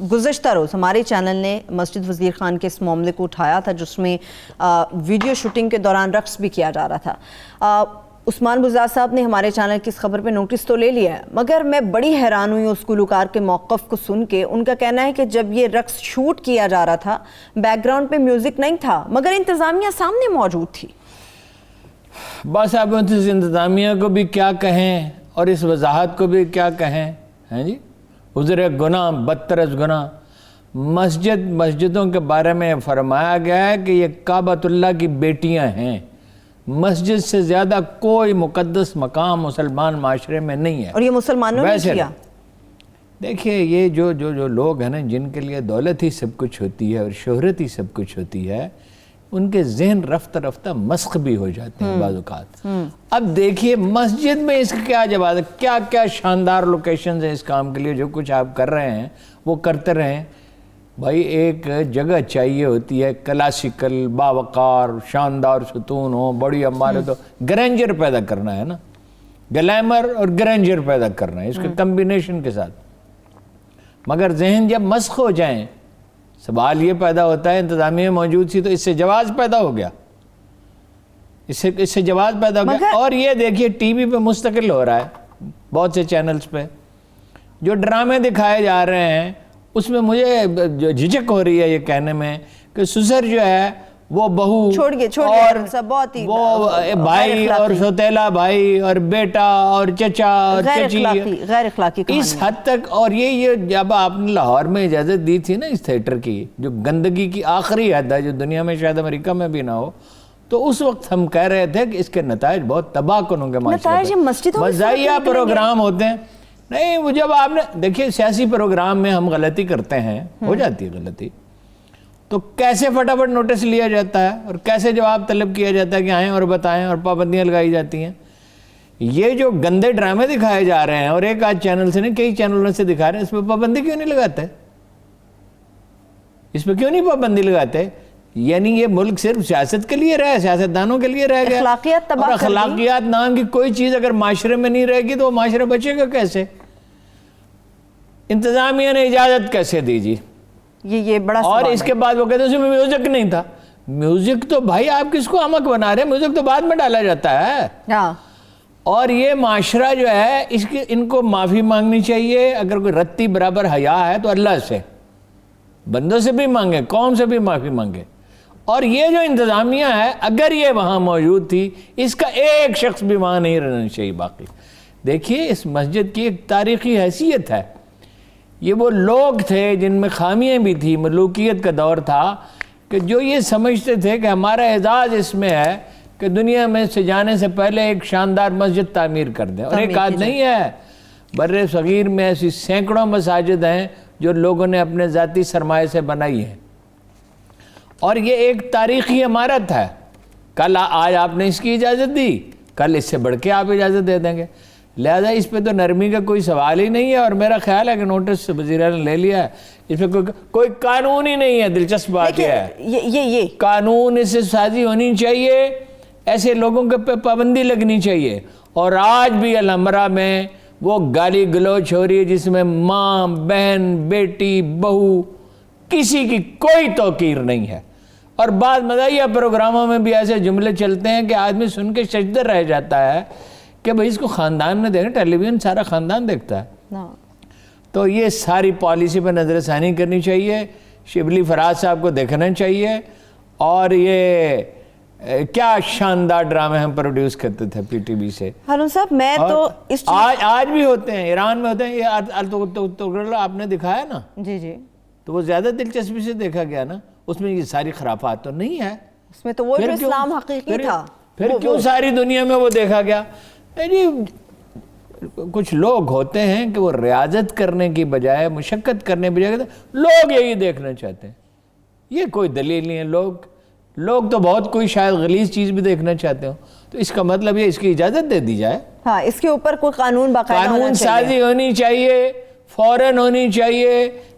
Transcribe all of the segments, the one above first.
گزشتہ روز ہمارے چینل نے مسجد وزیر خان کے اس معاملے کو اٹھایا تھا جس میں ویڈیو شوٹنگ کے دوران رقص بھی کیا جا رہا تھا۔ عثمان بزدار صاحب نے ہمارے چینل کی اس خبر پہ نوٹس تو لے لیا ہے، مگر میں بڑی حیران ہوئی اس گلوکار کے موقف کو سن کے۔ ان کا کہنا ہے کہ جب یہ رقص شوٹ کیا جا رہا تھا بیک گراؤنڈ پہ میوزک نہیں تھا مگر انتظامیہ سامنے موجود تھی۔ بس آپ اس انتظامیہ کو بھی کیا کہیں اور اس وضاحت کو بھی کیا کہیں، ہیں جی؟ حضر گناہ بدتر از گناہ۔ مسجدوں کے بارے میں فرمایا گیا ہے کہ یہ کعبۃ اللہ کی بیٹیاں ہیں۔ مسجد سے زیادہ کوئی مقدس مقام مسلمان معاشرے میں نہیں ہے، اور یہ مسلمانوں نے کیا۔ دیکھیے یہ جو لوگ ہیں نا، جن کے لیے دولت ہی سب کچھ ہوتی ہے اور شہرت ہی سب کچھ ہوتی ہے، ان کے ذہن رفتہ رفتہ مسخ بھی ہو جاتے ہیں بعض اوقات۔ اب دیکھیے مسجد میں اس کا کیا جواب ہے، کیا کیا شاندار لوکیشنز ہیں اس کام کے لیے۔ جو کچھ آپ کر رہے ہیں وہ کرتے رہیں بھائی۔ ایک جگہ چاہیے ہوتی ہے کلاسیکل، باوقار، شاندار ستون ہو، بڑی عمارت ہو۔ گرینجر پیدا کرنا ہے نا، گلیمر اور گرینجر پیدا کرنا ہے، اس کے کمبینیشن کے ساتھ۔ مگر ذہن جب مسخ ہو جائیں، سوال یہ پیدا ہوتا ہے انتظامیہ موجود تھی تو اس سے جواز پیدا ہو گیا، اس سے جواز پیدا ہو گیا۔ اور یہ دیکھیے ٹی وی پہ مستقل ہو رہا ہے، بہت سے چینلز پہ جو ڈرامے دکھائے جا رہے ہیں، اس میں مجھے جھجک ہو رہی ہے یہ کہنے میں کہ سسر جو ہے وہ بہو اور وہ بھائی اور سوتیلا بھائی اور بیٹا اور چچا اور چچی، غیر اخلاقی اس حد تک۔ اور یہ جب آپ نے لاہور میں اجازت دی تھی نا اس تھیٹر کی، جو گندگی کی آخری حد ہے جو دنیا میں شاید امریکہ میں بھی نہ ہو، تو اس وقت ہم کہہ رہے تھے کہ اس کے نتائج بہت تباہ کن ہوں گے معاشرے پر۔ مزاحیہ پروگرام ہوتے ہیں، نہیں وہ جب آپ نے دیکھیے سیاسی پروگرام میں ہم غلطی کرتے ہیں، ہو جاتی ہے غلطی، تو کیسے فٹافٹ نوٹس لیا جاتا ہے اور کیسے جواب طلب کیا جاتا ہے کہ آئیں اور بتائیں، اور پابندیاں لگائی جاتی ہیں۔ یہ جو گندے ڈرامے دکھائے جا رہے ہیں، اور ایک آج چینل سے نہیں کئی چینلوں سے دکھا رہے ہیں، اس پہ پابندی کیوں نہیں لگاتے؟ اس پہ کیوں نہیں پابندی لگاتے؟ یعنی یہ ملک صرف سیاست کے لیے رہا، سیاستدانوں کے لیے رہ گیا، اور اخلاقیات نام کی کوئی چیز اگر معاشرے میں نہیں رہے گی تو وہ معاشرہ بچے گا کیسے؟ انتظامیہ نے اجازت کیسے دی جی؟ یہ بڑا اور اس کے بعد وہ کہتے ہیں اس میں میوزک نہیں تھا۔ میوزک تو بھائی آپ کس کو احمق بنا رہے ہیں؟ میوزک تو بعد میں ڈالا جاتا ہے۔ اور یہ معاشرہ جو ہے ان کو معافی مانگنی چاہیے۔ اگر کوئی رتی برابر حیا ہے تو اللہ سے، بندوں سے بھی مانگے، قوم سے بھی معافی مانگے۔ اور یہ جو انتظامیہ ہے اگر یہ وہاں موجود تھی، اس کا ایک شخص بھی وہاں نہیں رہنا چاہیے باقی۔ دیکھیے اس مسجد کی ایک تاریخی حیثیت ہے، یہ وہ لوگ تھے جن میں خامیاں بھی تھی، ملوکیت کا دور تھا، کہ جو یہ سمجھتے تھے کہ ہمارا اعزاز اس میں ہے کہ دنیا میں سے جانے سے پہلے ایک شاندار مسجد تعمیر کر دیں۔ اور ایک آدھ نہیں ہے، بر صغیر میں ایسی سینکڑوں مساجد ہیں جو لوگوں نے اپنے ذاتی سرمایہ سے بنائی ہیں، اور یہ ایک تاریخی عمارت ہے۔ کل آج آپ نے اس کی اجازت دی، کل اس سے بڑھ کے آپ اجازت دے دیں گے، لہذا اس پہ تو نرمی کا کوئی سوال ہی نہیں ہے۔ اور میرا خیال ہے کہ نوٹس وزیر اعلیٰ نے لے لیا ہے، اس پہ کوئی قانون ہی نہیں ہے۔ دلچسپ بات یہ ہے قانون اس سے سازی ہونی چاہیے، ایسے لوگوں کے پہ پابندی لگنی چاہیے۔ اور آج بھی الحمرہ میں وہ گالی گلوچ ہو رہی ہے جس میں ماں، بہن، بیٹی، بہو، کسی کی کوئی توقیر نہیں ہے۔ اور بعض مزاحیہ پروگراموں میں بھی ایسے جملے چلتے ہیں کہ آدمی سن کے ششدر رہ جاتا ہے کہ بھئی اس کو خاندان نے دیکھا، ٹیلی ویژن سارا خاندان دیکھتا ہے۔ تو یہ ساری پالیسی پہ نظر ثانی کرنی چاہیے، شبلی فراز صاحب کو دیکھنا چاہیے۔ اور یہ کیا شاندار ڈرامے ہم پروڈیوس کرتے تھے پی ٹی وی سے۔ ہارون صاحب میں تو آج بھی ہوتے ہیں، ایران میں ہوتے ہیں۔ یہ آپ نے دکھایا نا، جی تو وہ زیادہ دلچسپی سے دیکھا گیا نا، اس میں یہ ساری خرافات تو نہیں ہے، اس میں تو وہ جو اسلام حقیقی تھا، پھر کیوں ساری دنیا میں وہ دیکھا گیا؟ کچھ لوگ ہوتے ہیں کہ وہ ریاضت کرنے کی بجائے، مشقت کرنے کی بجائے لوگ یہی دیکھنا چاہتے ہیں۔ یہ کوئی دلیل نہیں ہے۔ لوگ تو بہت کوئی شاید غلیظ چیز بھی دیکھنا چاہتے ہو، تو اس کا مطلب یہ اس کی اجازت دے دی جائے۔ ہاں، اس کے اوپر کوئی قانون باقاعدہ قانون سازی ہونی چاہیے، فوراً ہونی چاہیے۔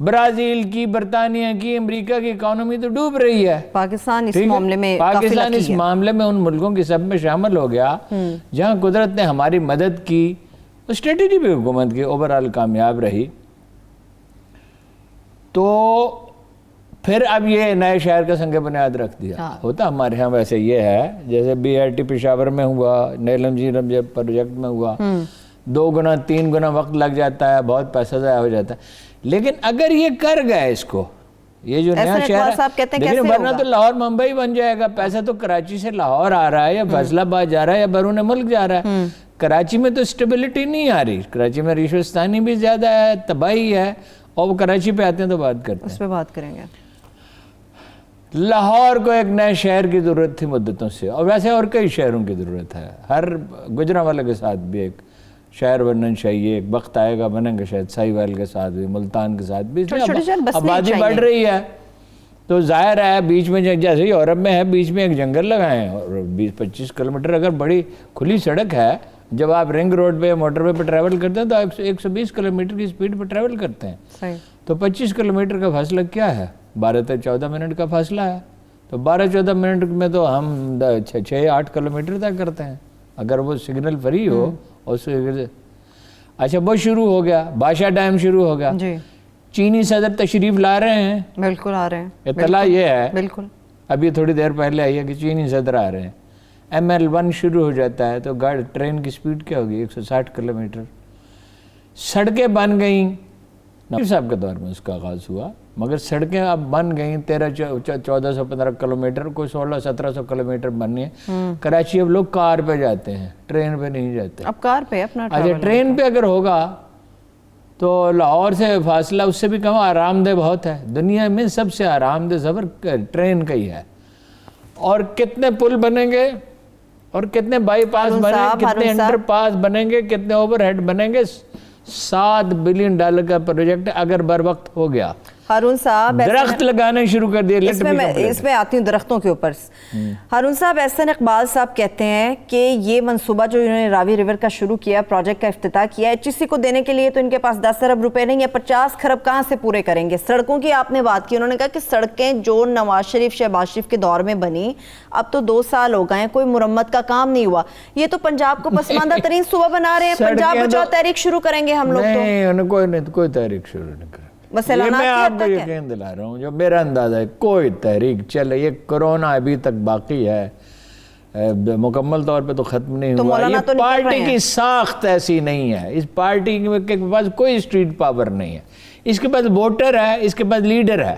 برازیل کی، برطانیہ کی، امریکہ کی اکانومی تو ڈوب رہی ہے. پاکستان اس معاملے میں پاکستان اس معاملے میں ان ملکوں کی سب میں شامل ہو گیا جہاں قدرت نے ہماری مدد کی، اسٹریٹجی بھی حکومت کی اوورآل کامیاب رہی. تو پھر اب یہ نئے شہر کا سنگ بنیاد رکھ دیا. ہوتا ہمارے ہاں ویسے یہ ہے جیسے بی آر ٹی پشاور میں ہوا، نیلم جیرم جب پروجیکٹ میں ہوا، 2 گنا 3 گنا وقت لگ جاتا ہے، بہت پیسہ ضائع ہو جاتا ہے. لیکن اگر یہ کر گئے اس کو، یہ جو نیا شہر ہے، لیکن ورنہ تو لاہور ممبئی بن جائے گا. پیسہ تو کراچی سے لاہور آ رہا ہے یا فیصل آباد جا رہا ہے یا بیرون ملک جا رہا ہے. کراچی میں تو اسٹیبلٹی نہیں آ رہی. کراچی میں رشوتستانی بھی زیادہ ہے، تباہی ہے، اور وہ کراچی پہ آتے ہیں تو بات کرتے ہیں. اس پہ بات کریں گے. لاہور کو ایک نئے شہر کی ضرورت تھی مدتوں سے، اور ویسے اور کئی شہروں کی ضرورت ہے. ہر گجرانوالے کے ساتھ بھی ایک شہر بننا چاہیے. ایک وقت آئے گا بنیں گے شاید ساہیوال کے ساتھ بھی، ملتان کے ساتھ بھی. آبادی بڑھ رہی ہے تو ظاہر ہے بیچ میں جیسے ہی یورپ میں ہے بیچ میں ایک جنگل لگائیں، اور 20-25 کلومیٹر اگر بڑی کھلی سڑک ہے، جب آپ رنگ روڈ پہ موٹر وے پہ ٹریول کرتے ہیں تو آپ 120 کلومیٹر کی سپیڈ پہ ٹریول کرتے ہیں. تو 25 کلومیٹر کا فاصلہ کیا ہے؟ 12 سے 14 منٹ کا فاصلہ ہے. تو 12-14 منٹ میں تو ہم 6-8 کلومیٹر طے کرتے ہیں اگر وہ سگنل فری ہو. اچھا وہ شروع ہو گیا، بادشاہ ڈیم شروع ہو گیا. چینی صدر تشریف لا رہے ہیں. بالکل آ رہے ہیں. اطلاع یہ ہے بالکل ابھی تھوڑی دیر پہلے آئی ہے کہ چینی صدر آ رہے ہیں. ML1 شروع ہو جاتا ہے تو ٹرین کی سپیڈ کیا ہوگی؟ 160 کلومیٹر. سڑکیں بن گئیں، نبی صاحب کے دور میں اس کا آغاز ہوا، مگر سڑکیں اب بن گئیں 1415 کلومیٹر، کوئی 1600-1700 کلومیٹر بننی ہے. کراچی اب لوگ کار پہ جاتے ہیں، ٹرین پہ نہیں جاتے. اب کار پہ اپنا اچھا ٹرین پہ اگر ہوگا تو لاہور سے فاصلہ اس سے بھی کم، آرام دہ بہت ہے. دنیا میں سب سے آرام دہ سفر نین کا ہی ہے. اور کتنے پل بنیں گے اور کتنے بائی پاس بنیں گے، کتنے انڈر پاس بنیں گے، کتنے اوور ہیڈ بنیں گے. $7 بلین کا پروجیکٹ اگر بر وقت ہو گیا. ہارون صاحب درخت لگانے شروع کر دیے. اس میں آتی ہوں درختوں کے اوپر. ہارون صاحب احسن اقبال صاحب کہتے ہیں کہ یہ منصوبہ جو انہوں نے راوی ریور کا شروع کیا، پروجیکٹ کا افتتاح کیا، HEC کو دینے کے لیے تو ان کے پاس 10 ارب روپے نہیں ہے، 50 کھرب کہاں سے پورے کریں گے. سڑکوں کی آپ نے بات کی، انہوں نے کہا کہ سڑکیں جو نواز شریف شہباز شریف کے دور میں بنی اب تو 2 سال ہو گئے ہیں، کوئی مرمت کا کام نہیں ہوا. یہ تو پنجاب کو پسماندہ ترین صوبہ بنا رہے ہیں. پنجاب بچاؤ تحریک شروع کریں گے ہم لوگ. کوئی تحریک شروع نہیں کریں. یہ میں آپ کو یقین دلا رہا ہوں، جو میرا اندازہ ہے کوئی تحریک چلے. یہ کرونا ابھی تک باقی ہے، مکمل طور پہ تو ختم نہیں ہوا. یہ پارٹی کی ساخت ایسی نہیں ہے. اس پارٹی کے پاس کوئی اسٹریٹ پاور نہیں ہے. اس کے پاس ووٹر ہے، اس کے پاس لیڈر ہے،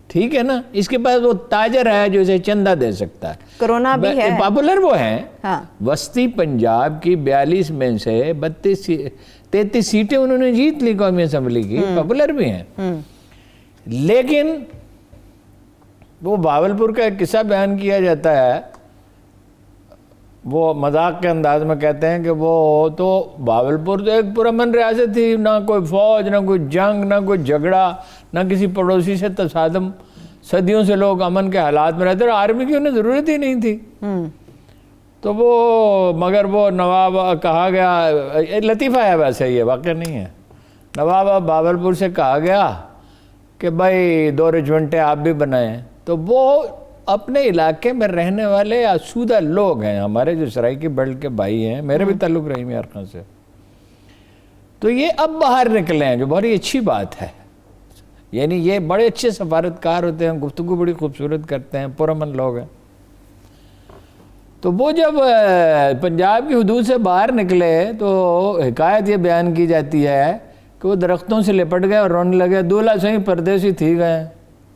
ٹھیک ہے نا. اس کے پاس وہ تاجر ہے جو اسے چندہ دے سکتا ہے. کرونا بھی ہے. پاپولر وہ ہیں. وسطی پنجاب کی 42 میں سے 33 سیٹیں انہوں نے جیت لی قومی اسمبلی کی. پاپولر بھی ہیں. لیکن وہ بھاولپور کا ایک قصہ بیان کیا جاتا ہے، وہ مذاق کے انداز میں کہتے ہیں کہ وہ تو بھاولپور تو ایک پرامن ریاست تھی، نہ کوئی فوج، نہ کوئی جنگ، نہ کوئی جھگڑا، نہ کسی پڑوسی سے تصادم. صدیوں سے لوگ امن کے حالات میں رہتے اور آرمی کی انہیں ضرورت ہی نہیں تھی. تو وہ مگر وہ نواب کہا گیا، لطیفہ ہے ویسے، یہ واقعہ نہیں ہے. نواب بھاولپور سے کہا گیا کہ بھائی 2 رجمنٹیں آپ بھی بنائیں. تو وہ اپنے علاقے میں رہنے والے آسودہ لوگ ہیں، ہمارے جو سرائیکی بیلٹ کے بھائی ہیں، میرے بھی تعلق رحیم یار خان سے. تو یہ اب باہر نکلے ہیں، جو بہت ہی اچھی بات ہے. یعنی یہ بڑے اچھے سفارتکار ہوتے ہیں، گفتگو بڑی خوبصورت کرتے ہیں، پرامن لوگ ہیں. تو وہ جب پنجاب کی حدود سے باہر نکلے تو حکایت یہ بیان کی جاتی ہے کہ وہ درختوں سے لپٹ گئے اور رونے لگے، دولہا سہیں پردیسی تھی گئے.